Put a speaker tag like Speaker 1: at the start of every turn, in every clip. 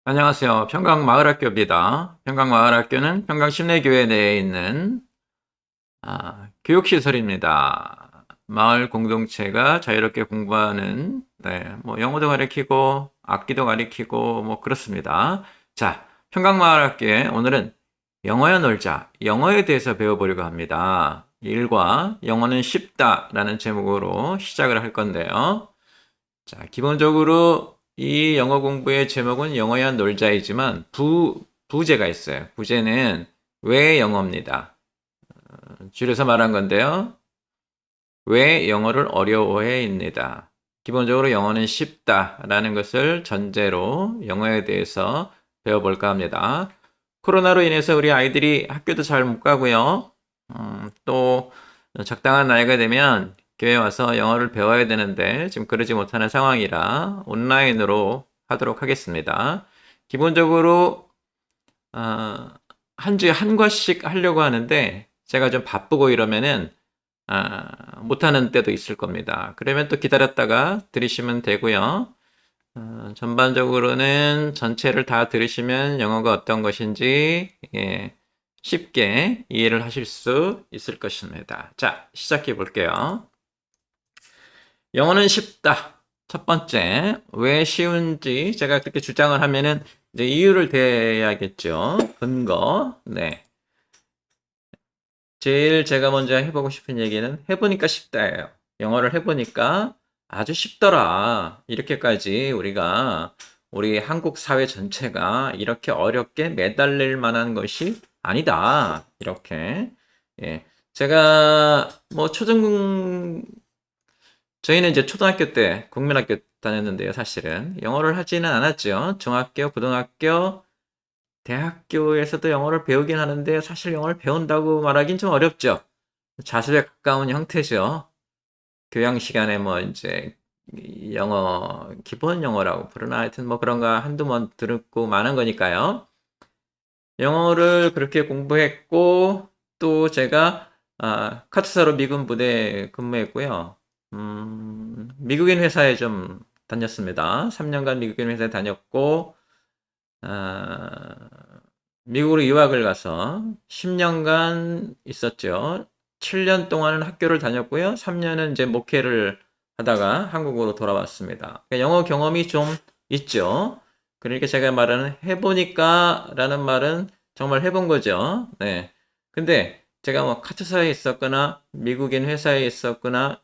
Speaker 1: 안녕하세요. 평강마을학교입니다. 평강마을학교는 평강심내교회 내에 있는 교육시설입니다. 마을 공동체가 자유롭게 공부하는, 뭐 영어도 가르치고 악기도 가르치고 뭐 그렇습니다. 자, 평강마을학교에 오늘은 영어야 놀자, 영어에 대해서 배워보려고 합니다. 일과 영어는 쉽다라는 제목으로 시작을 할 건데요. 자, 기본적으로 이 영어 공부의 제목은 영어야 놀자이지만 부제가 있어요. 부제는 왜 영어입니다. 줄여서 말한 건데요. 왜 영어를 어려워해입니다. 기본적으로 영어는 쉽다라는 것을 전제로 영어에 대해서 배워볼까 합니다. 코로나로 인해서 우리 아이들이 학교도 잘 못 가고요. 또 적당한 나이가 되면 교회 와서 영어를 배워야 되는데 지금 그러지 못하는 상황이라 온라인으로 하도록 하겠습니다. 기본적으로 한 주에 한 과씩 하려고 하는데 제가 좀 바쁘고 이러면은 못하는 때도 있을 겁니다. 그러면 또 기다렸다가 들으시면 되고요. 전반적으로는 전체를 다 들으시면 영어가 어떤 것인지 쉽게 이해를 하실 수 있을 것입니다. 자, 시작해 볼게요. 영어는 쉽다. 첫 번째, 왜 쉬운지 제가 그렇게 주장을 하면은 이제 이유를 대야겠죠. 근거. 네. 제일 제가 먼저 해보고 싶은 얘기는 해보니까 쉽다예요. 영어를 해보니까 아주 쉽더라. 이렇게까지 우리 한국 사회 전체가 이렇게 어렵게 매달릴 만한 것이 아니다. 이렇게. 예. 제가 뭐 저희는 이제 초등학교 때 국민학교 다녔는데요, 사실은. 영어를 하지는 않았죠. 중학교, 고등학교, 대학교에서도 영어를 배우긴 하는데 사실 영어를 배운다고 말하긴 좀 어렵죠. 자습에 가까운 형태죠. 교양 시간에 뭐 이제 영어, 기본 영어라고 부르나 하여튼 뭐 그런 거 한두 번 듣고 마는 거니까요. 영어를 그렇게 공부했고 또 제가 카투사로 미군 부대에 근무했고요. 미국인 회사에 좀 다녔습니다. 3년간 미국인 회사에 다녔고 아, 미국으로 유학을 가서 10년간 있었죠. 7년 동안은 학교를 다녔고요. 3년은 이제 목회를 하다가 한국으로 돌아왔습니다. 그러니까 영어 경험이 좀 있죠. 그러니까 제가 말하는 해보니까 라는 말은 정말 해본 거죠. 네. 근데 제가 뭐 카투사에 있었거나 미국인 회사에 있었거나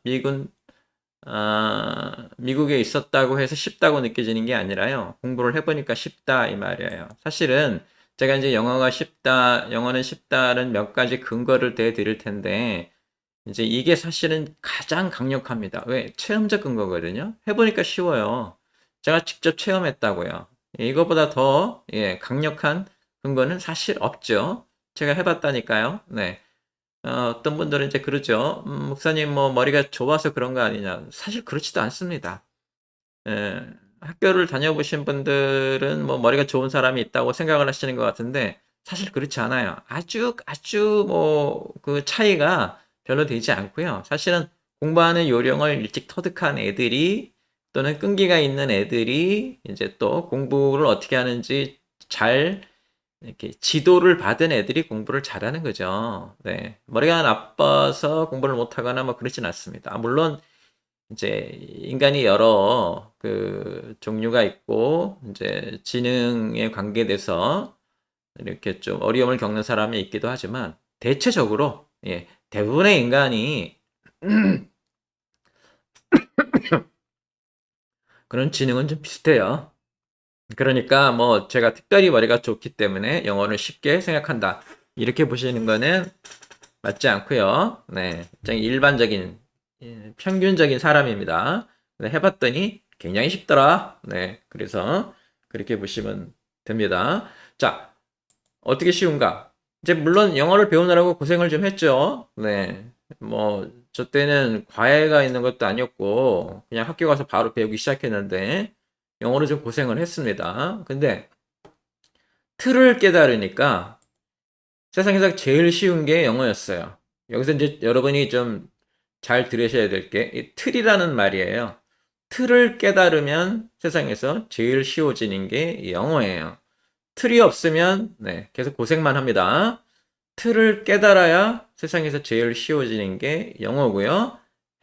Speaker 1: 미국에 있었다고 해서 쉽다고 느껴지는 게 아니라요. 공부를 해보니까 쉽다 이 말이에요. 사실은 제가 이제 영어가 쉽다, 영어는 쉽다는 몇 가지 근거를 대드릴 텐데 이제 이게 사실은 가장 강력합니다. 왜? 체험적 근거거든요. 해보니까 쉬워요. 제가 직접 체험했다고요. 이거보다 더 강력한 근거는 사실 없죠. 제가 해봤다니까요. 네. 어떤 분들은 이제 그러죠. 목사님 뭐 머리가 좁아서 그런 거 아니냐. 사실 그렇지도 않습니다. 예, 학교를 다녀보신 분들은 뭐 머리가 좋은 사람이 있다고 생각을 하시는 것 같은데 사실 그렇지 않아요. 아주 뭐 그 차이가 별로 되지 않고요. 사실은 공부하는 요령을 일찍 터득한 애들이 또는 끈기가 있는 애들이 이제 또 공부를 어떻게 하는지 잘 이렇게 지도를 받은 애들이 공부를 잘하는 거죠. 네. 머리가 나빠서 공부를 못하거나 뭐 그렇진 않습니다. 물론 이제 인간이 여러 그 종류가 있고 이제 지능에 관계돼서 이렇게 좀 어려움을 겪는 사람이 있기도 하지만 대체적으로 대부분의 인간이 그런 지능은 좀 비슷해요. 그러니까 뭐 제가 특별히 머리가 좋기 때문에 영어를 쉽게 생각한다. 이렇게 보시는 거는 맞지 않고요. 네, 굉장히 일반적인 평균적인 사람입니다. 네, 해봤더니 굉장히 쉽더라. 네, 그래서 그렇게 보시면 됩니다. 자, 어떻게 쉬운가? 이제 물론 영어를 배우느라고 고생을 좀 했죠. 네, 뭐 저 때는 과외가 있는 것도 아니었고 그냥 학교 가서 바로 배우기 시작했는데 영어를 좀 고생을 했습니다. 근데 틀을 깨달으니까 세상에서 제일 쉬운 게 영어였어요. 여기서 이제 여러분이 좀 잘 들으셔야 될 게, 이 틀이라는 말이에요. 틀을 깨달으면 세상에서 제일 쉬워지는 게 영어예요. 틀이 없으면 네, 계속 고생만 합니다. 틀을 깨달아야 세상에서 제일 쉬워지는 게 영어고요.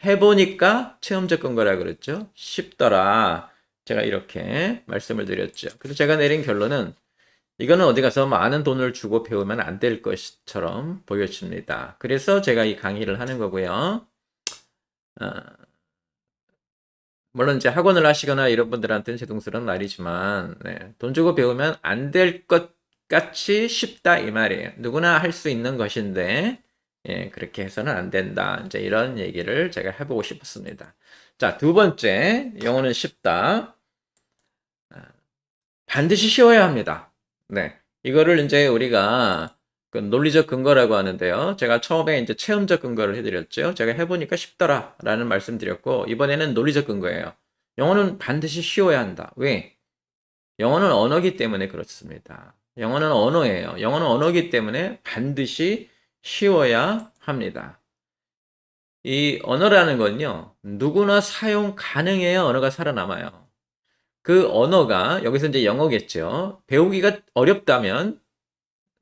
Speaker 1: 해보니까 체험적 근거라 그랬죠. 쉽더라. 제가 이렇게 말씀을 드렸죠. 그래서 제가 내린 결론은 이거는 어디 가서 많은 돈을 주고 배우면 안 될 것처럼 보여집니다. 그래서 제가 이 강의를 하는 거고요. 물론 이제 학원을 하시거나 이런 분들한테는 제동스러운 말이지만 돈 주고 배우면 안 될 것 같이 쉽다 이 말이에요. 누구나 할 수 있는 것인데 그렇게 해서는 안 된다. 이제 이런 얘기를 제가 해보고 싶었습니다. 자, 두 번째, 영어는 쉽다. 반드시 쉬워야 합니다. 네, 이거를 이제 우리가 그 논리적 근거라고 하는데요. 제가 처음에 이제 체험적 근거를 해드렸죠. 제가 해보니까 쉽더라라는 말씀드렸고 이번에는 논리적 근거예요. 영어는 반드시 쉬워야 한다. 왜? 영어는 언어기 때문에 그렇습니다. 영어는 언어예요. 영어는 언어기 때문에 반드시 쉬워야 합니다. 이 언어라는 건요, 누구나 사용 가능해야 언어가 살아남아요. 그 언어가, 여기서 이제 영어겠죠. 배우기가 어렵다면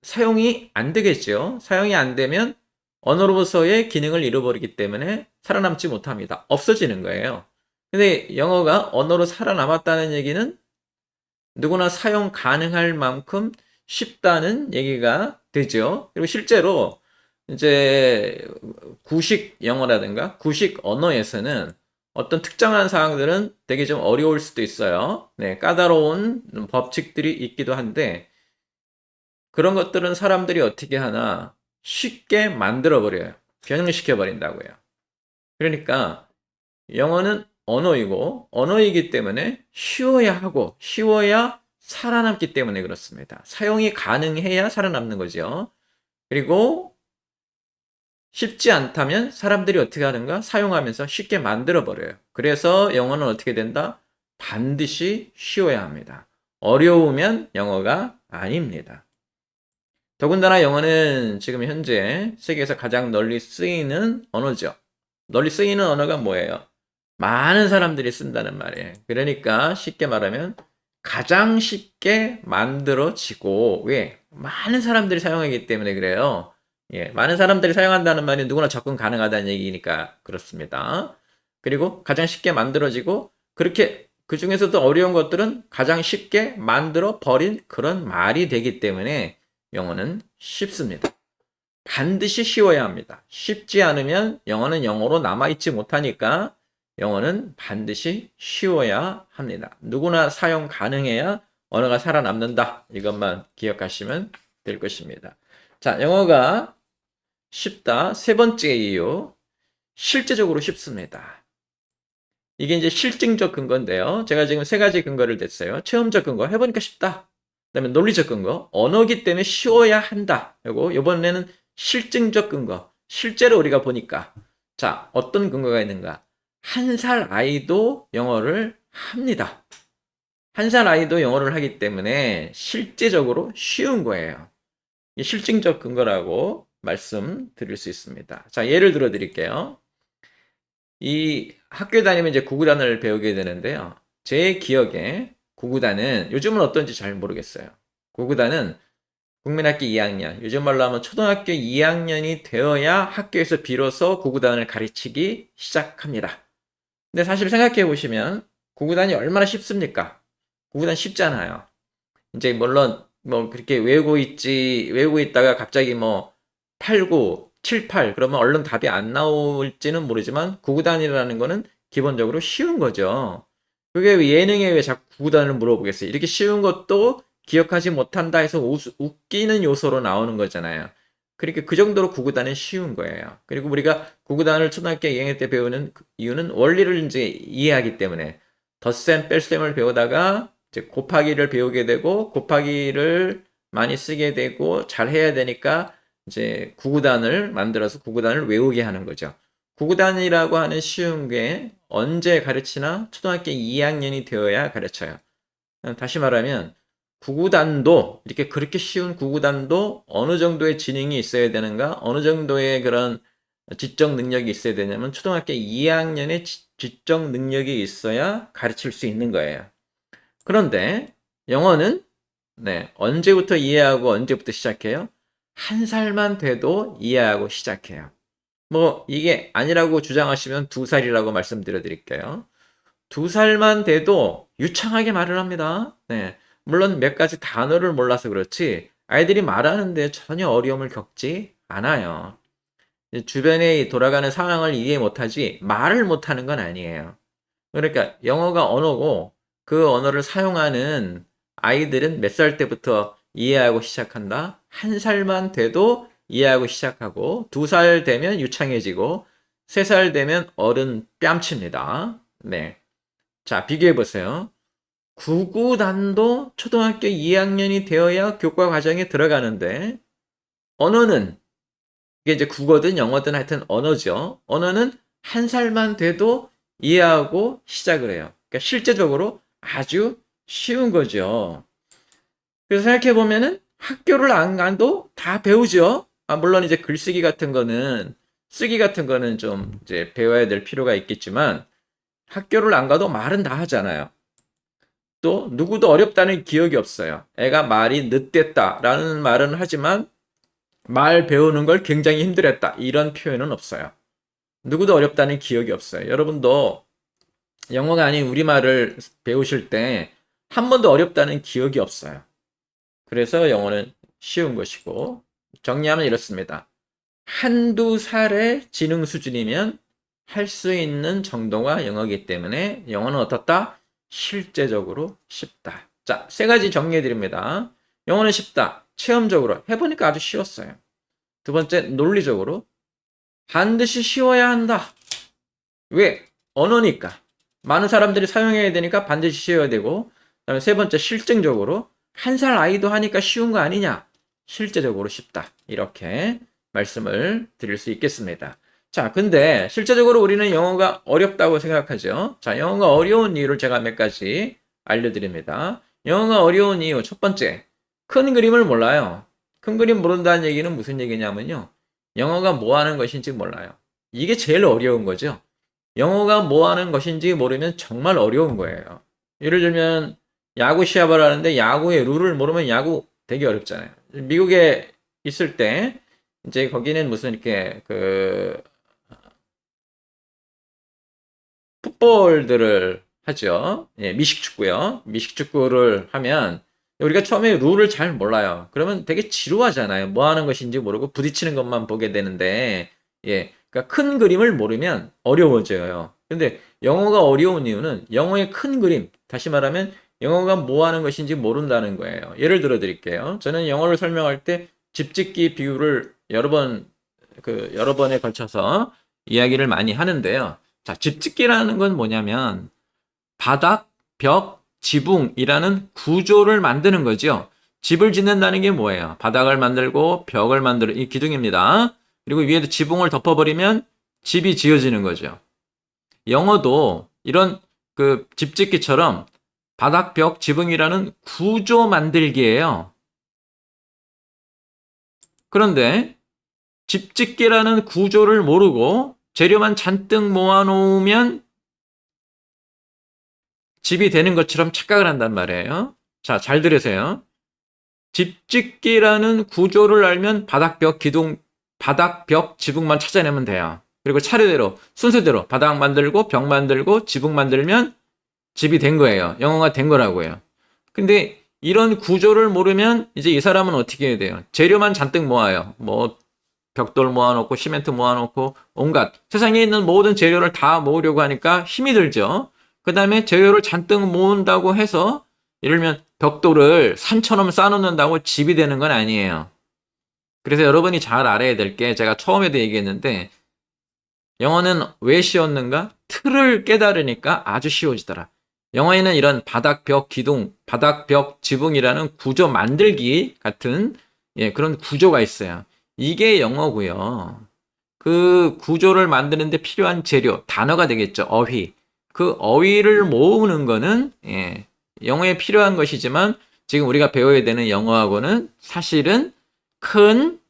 Speaker 1: 사용이 안 되겠죠. 사용이 안 되면 언어로서의 기능을 잃어버리기 때문에 살아남지 못합니다. 없어지는 거예요. 근데 영어가 언어로 살아남았다는 얘기는 누구나 사용 가능할 만큼 쉽다는 얘기가 되죠. 그리고 실제로 이제 구식 영어라든가 구식 언어에서는 어떤 특정한 사항들은 되게 좀 어려울 수도 있어요. 네, 까다로운 법칙들이 있기도 한데 그런 것들은 사람들이 어떻게 하나 쉽게 만들어 버려요. 변형시켜 버린다고요. 그러니까 영어는 언어이고 언어이기 때문에 쉬워야 하고 쉬워야 살아남기 때문에 그렇습니다. 사용이 가능해야 살아남는 거죠. 그리고 쉽지 않다면 사람들이 어떻게 하는가? 사용하면서 쉽게 만들어 버려요. 그래서 영어는 어떻게 된다? 반드시 쉬워야 합니다. 어려우면 영어가 아닙니다. 더군다나 영어는 지금 현재 세계에서 가장 널리 쓰이는 언어죠. 널리 쓰이는 언어가 뭐예요? 많은 사람들이 쓴다는 말이에요. 그러니까 쉽게 말하면 가장 쉽게 만들어지고, 왜? 많은 사람들이 사용하기 때문에 그래요. 예, 많은 사람들이 사용한다는 말이 누구나 접근 가능하다는 얘기니까 그렇습니다. 그리고 가장 쉽게 만들어지고, 그렇게 그 중에서도 어려운 것들은 가장 쉽게 만들어 버린 그런 말이 되기 때문에 영어는 쉽습니다. 반드시 쉬워야 합니다. 쉽지 않으면 영어는 영어로 남아있지 못하니까 영어는 반드시 쉬워야 합니다. 누구나 사용 가능해야 언어가 살아남는다. 이것만 기억하시면 될 것입니다. 자, 영어가 쉽다. 세 번째 이유. 실제적으로 쉽습니다. 이게 이제 실증적 근거인데요. 제가 지금 세 가지 근거를 댔어요. 체험적 근거, 해보니까 쉽다. 그다음에 논리적 근거, 언어기 때문에 쉬워야 한다. 그리고 이번에는 실증적 근거, 실제로 우리가 보니까 자, 어떤 근거가 있는가? 한 살 아이도 영어를 합니다. 한 살 아이도 영어를 하기 때문에 실제적으로 쉬운 거예요. 이 실증적 근거라고 말씀드릴 수 있습니다. 자, 예를 들어 드릴게요. 이 학교 다니면 이제 구구단을 배우게 되는데요. 제 기억에 구구단은 요즘은 어떤지 잘 모르겠어요. 구구단은 국민학교 2학년, 요즘 말로 하면 초등학교 2학년이 되어야 학교에서 비로소 구구단을 가르치기 시작합니다. 근데 사실 생각해 보시면 구구단이 얼마나 쉽습니까? 구구단 쉽잖아요. 이제 물론 뭐 그렇게 외우고 있다가 갑자기 뭐 8, 9, 7, 8 그러면 얼른 답이 안 나올지는 모르지만 구구단이라는 거는 기본적으로 쉬운 거죠. 그게 왜 예능에 왜 자꾸 구구단을 물어보겠어요? 이렇게 쉬운 것도 기억하지 못한다 해서 웃기는 요소로 나오는 거잖아요. 그러니까 그 정도로 구구단은 쉬운 거예요. 그리고 우리가 구구단을 초등학교 2학년 때 배우는 이유는 원리를 이제 이해하기 때문에 덧셈, 뺄셈을 배우다가 이제 곱하기를 배우게 되고 곱하기를 많이 쓰게 되고 잘 해야 되니까 이제 구구단을 만들어서 구구단을 외우게 하는 거죠. 구구단이라고 하는 쉬운 게 언제 가르치나 초등학교 2학년이 되어야 가르쳐요. 다시 말하면 구구단도 이렇게 그렇게 쉬운 구구단도 어느 정도의 지능이 있어야 되는가? 어느 정도의 그런 지적 능력이 있어야 되냐면 초등학교 2학년에 지적 능력이 있어야 가르칠 수 있는 거예요. 그런데 영어는 언제부터 이해하고 언제부터 시작해요? 1살만 돼도 이해하고 시작해요. 뭐 이게 아니라고 주장하시면 2살이라고 말씀드려 드릴게요. 2살만 돼도 유창하게 말을 합니다. 물론 몇 가지 단어를 몰라서 그렇지 아이들이 말하는데 전혀 어려움을 겪지 않아요. 주변에 돌아가는 상황을 이해 못하지 말을 못하는 건 아니에요. 그러니까 영어가 언어고 그 언어를 사용하는 아이들은 몇 살 때부터 이해하고 시작한다? 1살만 돼도 이해하고 시작하고 2살 되면 유창해지고 3살 되면 어른 뺨칩니다. 네. 자, 비교해 보세요. 구구단도 초등학교 2학년이 되어야 교과 과정에 들어가는데 언어는 이게 이제 국어든 영어든 하여튼 언어죠. 언어는 1살만 돼도 이해하고 시작을 해요. 그러니까 실제적으로 아주 쉬운 거죠. 그래서 생각해 보면은 학교를 안 가도 다 배우죠. 물론 이제 글쓰기 같은 거는 쓰기 같은 거는 좀 이제 배워야 될 필요가 있겠지만 학교를 안 가도 말은 다 하잖아요. 또 누구도 어렵다는 기억이 없어요. 애가 말이 늦됐다라는 말은 하지만 말 배우는 걸 굉장히 힘들었다 이런 표현은 없어요. 누구도 어렵다는 기억이 없어요. 여러분도 영어가 아닌 우리말을 배우실 때 한 번도 어렵다는 기억이 없어요. 그래서 영어는 쉬운 것이고 정리하면 이렇습니다. 한두 살의 지능 수준이면 할 수 있는 정도가 영어이기 때문에 영어는 어떻다? 실제적으로 쉽다. 자, 3가지 정리해 드립니다. 영어는 쉽다. 체험적으로 해보니까 아주 쉬웠어요. 두 번째, 논리적으로 반드시 쉬워야 한다. 왜? 언어니까. 많은 사람들이 사용해야 되니까 반드시 쉬워야 되고, 그다음에 3번째, 실증적으로 1살 아이도 하니까 쉬운 거 아니냐? 실제적으로 쉽다. 이렇게 말씀을 드릴 수 있겠습니다. 자, 근데 실제적으로 우리는 영어가 어렵다고 생각하죠. 자, 영어가 어려운 이유를 제가 몇 가지 알려드립니다. 영어가 어려운 이유, 첫 번째, 큰 그림을 몰라요. 큰 그림 모른다는 얘기는 무슨 얘기냐면요. 영어가 뭐 하는 것인지 몰라요. 이게 제일 어려운 거죠. 영어가 뭐 하는 것인지 모르면 정말 어려운 거예요. 예를 들면 야구 시합을 하는데 야구의 룰을 모르면 야구 되게 어렵잖아요. 미국에 있을 때 이제 거기는 무슨 이렇게 그 풋볼들을 하죠. 예, 미식축구요. 미식축구를 하면 우리가 처음에 룰을 잘 몰라요. 그러면 되게 지루하잖아요. 뭐 하는 것인지 모르고 부딪히는 것만 보게 되는데, 예, 그러니까 큰 그림을 모르면 어려워져요. 근데 영어가 어려운 이유는 영어의 큰 그림, 다시 말하면 영어가 뭐 하는 것인지 모른다는 거예요. 예를 들어 드릴게요. 저는 영어를 설명할 때 집짓기 비유를 여러 번에 걸쳐서 이야기를 많이 하는데요. 자, 집짓기라는 건 뭐냐면 바닥, 벽, 지붕이라는 구조를 만드는 거죠. 집을 짓는다는 게 뭐예요? 바닥을 만들고 벽을 만드는 이 기둥입니다. 그리고 위에도 지붕을 덮어버리면 집이 지어지는 거죠. 영어도 이런 그 집짓기처럼 바닥, 벽, 지붕이라는 구조 만들기예요. 그런데 집짓기라는 구조를 모르고 재료만 잔뜩 모아놓으면 집이 되는 것처럼 착각을 한단 말이에요. 자, 잘 들으세요. 집짓기라는 구조를 알면 바닥, 벽, 기둥, 바닥, 벽, 지붕만 찾아내면 돼요. 그리고 차례대로, 순서대로 바닥 만들고 벽 만들고 지붕 만들면 집이 된 거예요. 영어가 된 거라고요. 근데 이런 구조를 모르면 이제 이 사람은 어떻게 해야 돼요? 재료만 잔뜩 모아요. 뭐 벽돌 모아놓고 시멘트 모아놓고 온갖 세상에 있는 모든 재료를 다 모으려고 하니까 힘이 들죠. 그 다음에 재료를 잔뜩 모은다고 해서 예를 들면 벽돌을 산처럼 쌓아놓는다고 집이 되는 건 아니에요. 그래서 여러분이 잘 알아야 될 게 제가 처음에도 얘기했는데 영어는 왜 쉬웠는가? 틀을 깨달으니까 아주 쉬워지더라. 영어에는 이런 바닥, 벽, 기둥, 바닥, 벽, 지붕이라는 구조 만들기 같은 그런 구조가 있어요. 이게 영어고요. 그 구조를 만드는데 필요한 재료, 단어가 되겠죠. 어휘. 그 어휘를 모으는 거는 영어에 필요한 것이지만 지금 우리가 배워야 되는 영어하고는 사실은 큰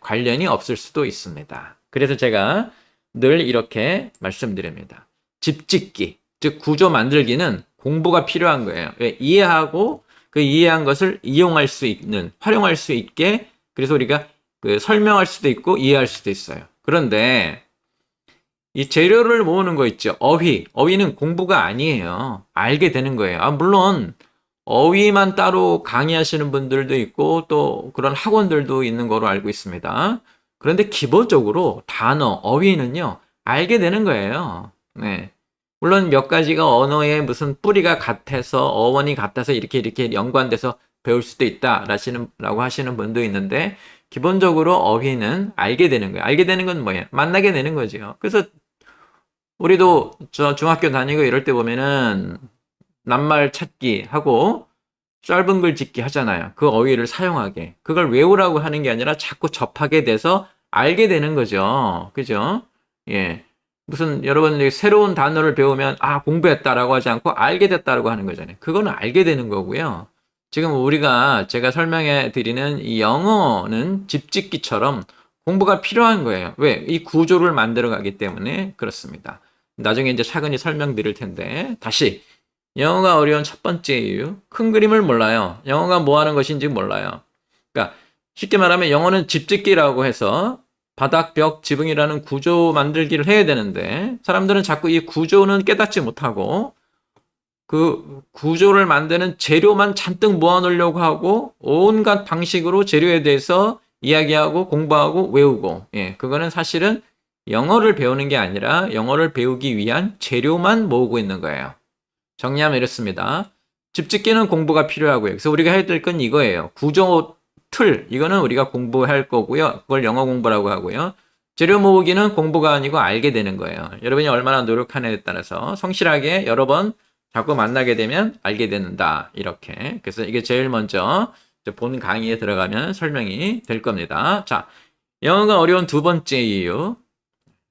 Speaker 1: 관련이 없을 수도 있습니다. 그래서 제가 늘 이렇게 말씀드립니다. 집 짓기, 즉 구조 만들기는 공부가 필요한 거예요. 왜? 이해하고 그 이해한 것을 이용할 수 있는, 활용할 수 있게, 그래서 우리가 그 설명할 수도 있고 이해할 수도 있어요. 그런데 이 재료를 모으는 거 있죠. 어휘. 어휘는 공부가 아니에요. 알게 되는 거예요. 물론 어휘만 따로 강의하시는 분들도 있고 또 그런 학원들도 있는 거로 알고 있습니다. 그런데 기본적으로 단어, 어휘는요, 알게 되는 거예요. 네. 물론 몇 가지가 언어의 무슨 뿌리가 같아서 어원이 같아서 이렇게 연관돼서 배울 수도 있다라고 하시는 분도 있는데 기본적으로 어휘는 알게 되는 거예요. 알게 되는 건 뭐예요? 만나게 되는 거죠. 그래서 우리도 저 중학교 다니고 이럴 때 보면은 낱말 찾기 하고 짧은 글 짓기 하잖아요. 그 어휘를 사용하게. 그걸 외우라고 하는 게 아니라 자꾸 접하게 돼서 알게 되는 거죠. 그죠? 예. 무슨 여러분 새로운 단어를 배우면 공부했다라고 하지 않고 알게 됐다라고 하는 거잖아요. 그거는 알게 되는 거고요. 지금 제가 설명해 드리는 이 영어는 집짓기처럼 공부가 필요한 거예요. 왜? 이 구조를 만들어 가기 때문에 그렇습니다. 나중에 이제 차근히 설명드릴 텐데 다시 영어가 어려운 첫 번째 이유, 큰 그림을 몰라요. 영어가 뭐 하는 것인지 몰라요. 그러니까 쉽게 말하면 영어는 집짓기라고 해서 바닥, 벽, 지붕이라는 구조 만들기를 해야 되는데 사람들은 자꾸 이 구조는 깨닫지 못하고 그 구조를 만드는 재료만 잔뜩 모아놓으려고 하고 온갖 방식으로 재료에 대해서 이야기하고 공부하고 외우고, 그거는 사실은 영어를 배우는 게 아니라 영어를 배우기 위한 재료만 모으고 있는 거예요. 정리하면 이렇습니다. 집짓기는 공부가 필요하고요. 그래서 우리가 해야 될 건 이거예요. 구조 틀, 이거는 우리가 공부할 거고요. 그걸 영어 공부라고 하고요. 재료 모으기는 공부가 아니고 알게 되는 거예요. 여러분이 얼마나 노력하느냐에 따라서 성실하게 여러 번 자꾸 만나게 되면 알게 된다. 이렇게. 그래서 이게 제일 먼저 본 강의에 들어가면 설명이 될 겁니다. 자, 영어가 어려운 두 번째 이유.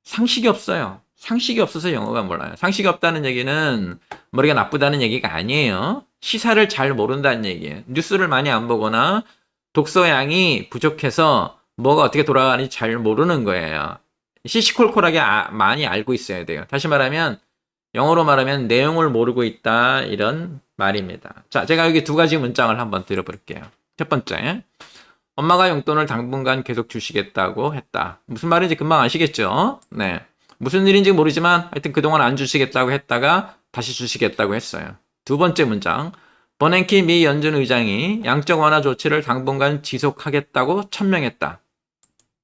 Speaker 1: 상식이 없어요. 상식이 없어서 영어가 몰라요. 상식이 없다는 얘기는 머리가 나쁘다는 얘기가 아니에요. 시사를 잘 모른다는 얘기예요. 뉴스를 많이 안 보거나 독서량이 부족해서 뭐가 어떻게 돌아가는지 잘 모르는 거예요. 시시콜콜하게 많이 알고 있어야 돼요. 다시 말하면 영어로 말하면 내용을 모르고 있다 이런 말입니다. 자, 제가 여기 두 가지 문장을 한번 들어볼게요. 첫 번째, 엄마가 용돈을 당분간 계속 주시겠다고 했다. 무슨 말인지 금방 아시겠죠? 네. 무슨 일인지 모르지만 하여튼 그동안 안 주시겠다고 했다가 다시 주시겠다고 했어요. 두 번째 문장, 버냉키 미 연준 의장이 양적 완화 조치를 당분간 지속하겠다고 천명했다.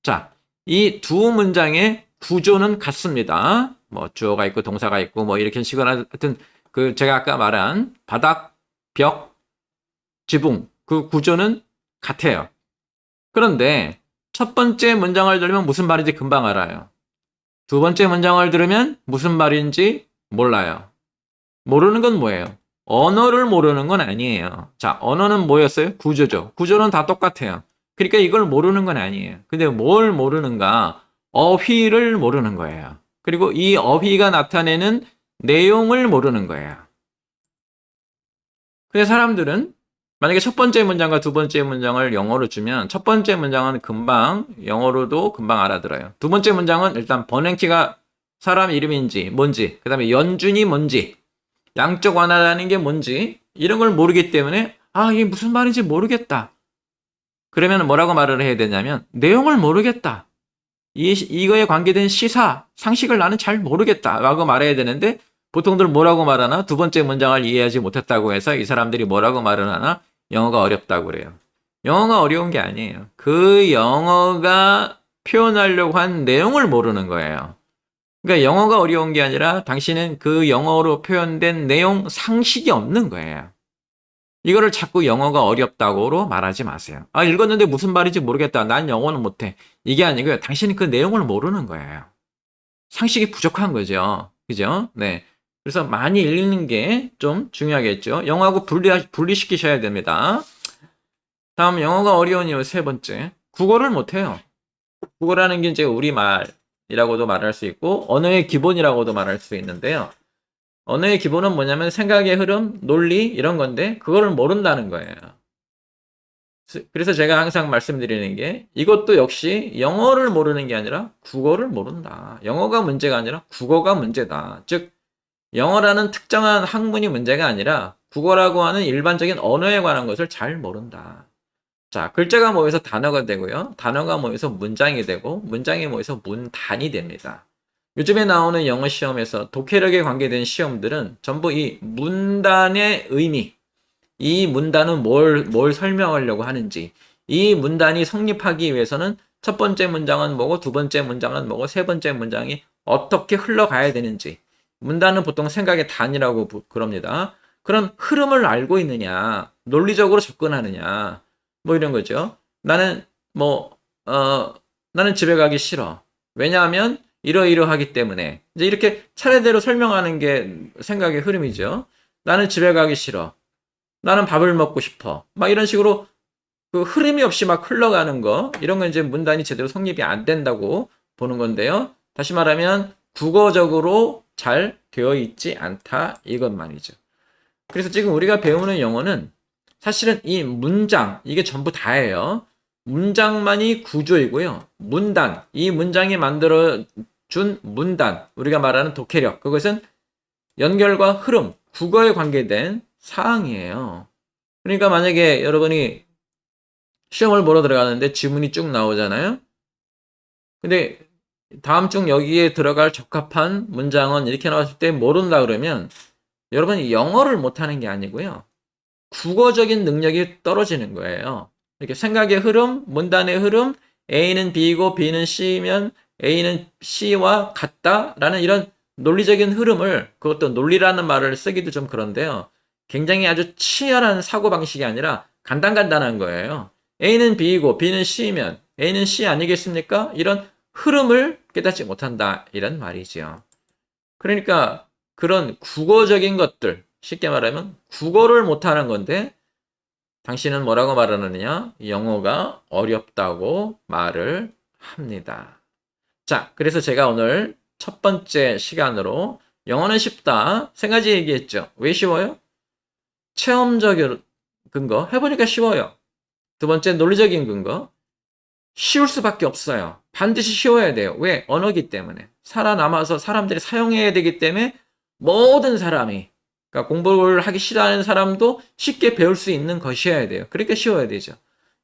Speaker 1: 자, 이 두 문장의 구조는 같습니다. 뭐 주어가 있고 동사가 있고 뭐 이렇게 식으로 하여튼 그 제가 아까 말한 바닥, 벽, 지붕 그 구조는 같아요. 그런데 첫 번째 문장을 들으면 무슨 말인지 금방 알아요. 두 번째 문장을 들으면 무슨 말인지 몰라요. 모르는 건 뭐예요? 언어를 모르는 건 아니에요. 자, 언어는 뭐였어요? 구조죠. 구조는 다 똑같아요. 그러니까 이걸 모르는 건 아니에요. 근데 뭘 모르는가? 어휘를 모르는 거예요. 그리고 이 어휘가 나타내는 내용을 모르는 거예요. 그래서 사람들은 만약에 첫 번째 문장과 두 번째 문장을 영어로 주면 첫 번째 문장은 금방 영어로도 금방 알아들어요. 두 번째 문장은 일단 버냉키가 사람 이름인지 뭔지, 그 다음에 연준이 뭔지, 양적 완화라는 게 뭔지 이런 걸 모르기 때문에 이게 무슨 말인지 모르겠다. 그러면 뭐라고 말을 해야 되냐면 내용을 모르겠다. 이거에 관계된 시사, 상식을 나는 잘 모르겠다 라고 말해야 되는데 보통들 뭐라고 말하나? 두 번째 문장을 이해하지 못했다고 해서 이 사람들이 뭐라고 말을 하나? 영어가 어렵다고 그래요. 영어가 어려운 게 아니에요. 그 영어가 표현하려고 한 내용을 모르는 거예요. 그러니까 영어가 어려운 게 아니라 당신은 그 영어로 표현된 내용 상식이 없는 거예요. 이거를 자꾸 영어가 어렵다고 말하지 마세요. 읽었는데 무슨 말인지 모르겠다. 난 영어는 못해. 이게 아니고요. 당신이 그 내용을 모르는 거예요. 상식이 부족한 거죠. 그죠? 네. 그래서 많이 읽는 게 좀 중요하겠죠. 영어하고 분리시키셔야 됩니다. 다음 영어가 어려운 이유 세 번째. 국어를 못해요. 국어라는 게 이제 우리말이라고도 말할 수 있고 언어의 기본이라고도 말할 수 있는데요. 언어의 기본은 뭐냐면 생각의 흐름, 논리 이런 건데 그거를 모른다는 거예요. 그래서 제가 항상 말씀드리는 게 이것도 역시 영어를 모르는 게 아니라 국어를 모른다. 영어가 문제가 아니라 국어가 문제다. 즉 영어라는 특정한 학문이 문제가 아니라 국어라고 하는 일반적인 언어에 관한 것을 잘 모른다. 자, 글자가 모여서 단어가 되고요. 단어가 모여서 문장이 되고 문장이 모여서 문단이 됩니다. 요즘에 나오는 영어 시험에서 독해력에 관계된 시험들은 전부 이 문단의 의미, 이 문단은 뭘 설명하려고 하는지, 이 문단이 성립하기 위해서는 첫 번째 문장은 뭐고, 두 번째 문장은 뭐고, 세 번째 문장이 어떻게 흘러가야 되는지, 문단은 보통 생각의 단이라고 그럽니다. 그런 흐름을 알고 있느냐, 논리적으로 접근하느냐, 뭐 이런 거죠. 나는 뭐, 나는 집에 가기 싫어. 왜냐하면 이러이러하기 때문에. 이제 이렇게 차례대로 설명하는 게 생각의 흐름이죠. 나는 집에 가기 싫어. 나는 밥을 먹고 싶어. 막 이런 식으로 그 흐름이 없이 막 흘러가는 거, 이런 건 이제 문단이 제대로 성립이 안 된다고 보는 건데요. 다시 말하면 국어적으로 잘 되어 있지 않다 이것 말이죠. 그래서 지금 우리가 배우는 영어는 사실은 이 문장, 이게 전부 다예요. 문장만이 구조이고요. 문단, 이 문장이 만들어 준 문단, 우리가 말하는 독해력, 그것은 연결과 흐름, 국어에 관계된 사항이에요. 그러니까 만약에 여러분이 시험을 보러 들어가는데 지문이 쭉 나오잖아요. 근데 다음 중 여기에 들어갈 적합한 문장은 이렇게 나왔을 때 모른다 그러면 여러분이 영어를 못하는 게 아니고요. 국어적인 능력이 떨어지는 거예요. 이렇게 생각의 흐름, 문단의 흐름, A는 B고 B는 C면 A는 C와 같다라는 이런 논리적인 흐름을, 그것도 논리라는 말을 쓰기도 좀 그런데요. 굉장히 아주 치열한 사고방식이 아니라 간단간단한 거예요. A는 B고 B는 C면 A는 C 아니겠습니까? 이런 흐름을 깨닫지 못한다. 이런 말이죠. 그러니까 그런 국어적인 것들, 쉽게 말하면 국어를 못하는 건데 당신은 뭐라고 말하느냐? 영어가 어렵다고 말을 합니다. 자, 그래서 제가 오늘 첫 번째 시간으로 영어는 쉽다. 세 가지 얘기했죠. 왜 쉬워요? 체험적 근거, 해보니까 쉬워요. 두 번째, 논리적인 근거, 쉬울 수밖에 없어요. 반드시 쉬워야 돼요. 왜? 언어기 때문에. 살아남아서 사람들이 사용해야 되기 때문에 모든 사람이, 그러니까 공부를 하기 싫어하는 사람도 쉽게 배울 수 있는 것이어야 돼요. 그러니까 쉬워야 되죠.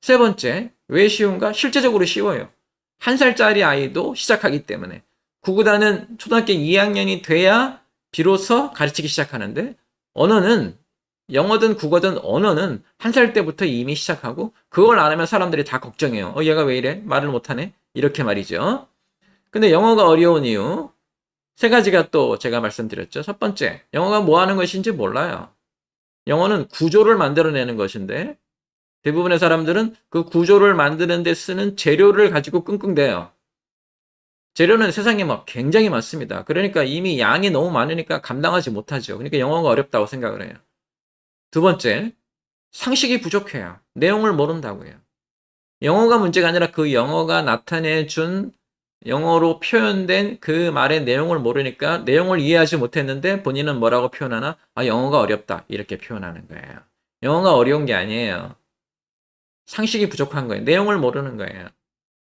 Speaker 1: 세 번째, 왜 쉬운가? 실제적으로 쉬워요. 한 살짜리 아이도 시작하기 때문에. 구구단은 초등학교 2학년이 돼야 비로소 가르치기 시작하는데, 언어는 영어든 국어든 언어는 한 살 때부터 이미 시작하고, 그걸 안 하면 사람들이 다 걱정해요. 얘가 왜 이래? 말을 못하네? 이렇게 말이죠. 근데 영어가 어려운 이유 세 가지가 또 제가 말씀드렸죠. 첫 번째, 영어가 뭐 하는 것인지 몰라요. 영어는 구조를 만들어내는 것인데 대부분의 사람들은 그 구조를 만드는 데 쓰는 재료를 가지고 끙끙대요. 재료는 세상에 막 굉장히 많습니다. 그러니까 이미 양이 너무 많으니까 감당하지 못하죠. 그러니까 영어가 어렵다고 생각을 해요. 두 번째, 상식이 부족해요. 내용을 모른다고요. 영어가 문제가 아니라 그 영어가 나타내 준 영어로 표현된 그 말의 내용을 모르니까 내용을 이해하지 못했는데 본인은 뭐라고 표현하나? 아, 영어가 어렵다. 이렇게 표현하는 거예요. 영어가 어려운 게 아니에요. 상식이 부족한 거예요. 내용을 모르는 거예요.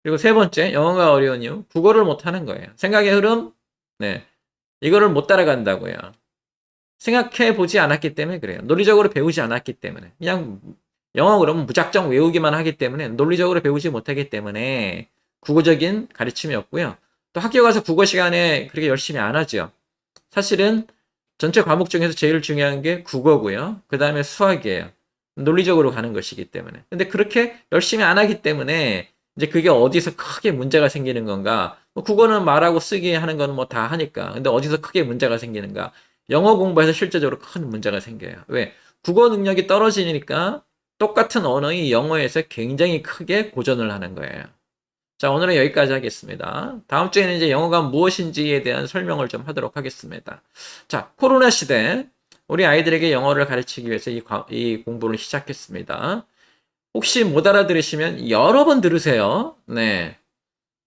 Speaker 1: 그리고 세 번째, 영어가 어려운 이유, 국어를 못하는 거예요. 생각의 흐름, 네, 이거를 못 따라간다고요. 생각해 보지 않았기 때문에 그래요. 논리적으로 배우지 않았기 때문에. 그냥 영어 그러면 무작정 외우기만 하기 때문에 논리적으로 배우지 못하기 때문에 국어적인 가르침이 없고요. 또 학교 가서 국어 시간에 그렇게 열심히 안 하죠. 사실은 전체 과목 중에서 제일 중요한 게 국어고요. 그 다음에 수학이에요. 논리적으로 가는 것이기 때문에. 근데 그렇게 열심히 안 하기 때문에 이제 그게 어디서 크게 문제가 생기는 건가? 뭐 국어는 말하고 쓰기 하는 건 뭐 다 하니까. 근데 어디서 크게 문제가 생기는가? 영어 공부에서 실제적으로 큰 문제가 생겨요. 왜? 국어 능력이 떨어지니까 똑같은 언어의 영어에서 굉장히 크게 고전을 하는 거예요. 자, 오늘은 여기까지 하겠습니다. 다음 주에는 이제 영어가 무엇인지에 대한 설명을 좀 하도록 하겠습니다. 자, 코로나 시대 우리 아이들에게 영어를 가르치기 위해서 이 공부를 시작했습니다. 혹시 못 알아들으시면 여러 번 들으세요. 네.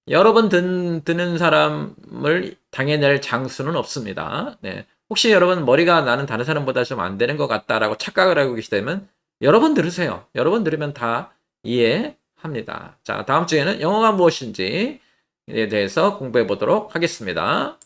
Speaker 1: 여러 번 듣는 사람을 당해낼 장수는 없습니다. 네. 혹시 여러분 머리가 나는 다른 사람보다 좀 안 되는 것 같다라고 착각을 하고 계시다면 여러 번 들으세요. 여러 번 들으면 다 이해합니다. 자, 다음 주에는 영어가 무엇인지에 대해서 공부해 보도록 하겠습니다.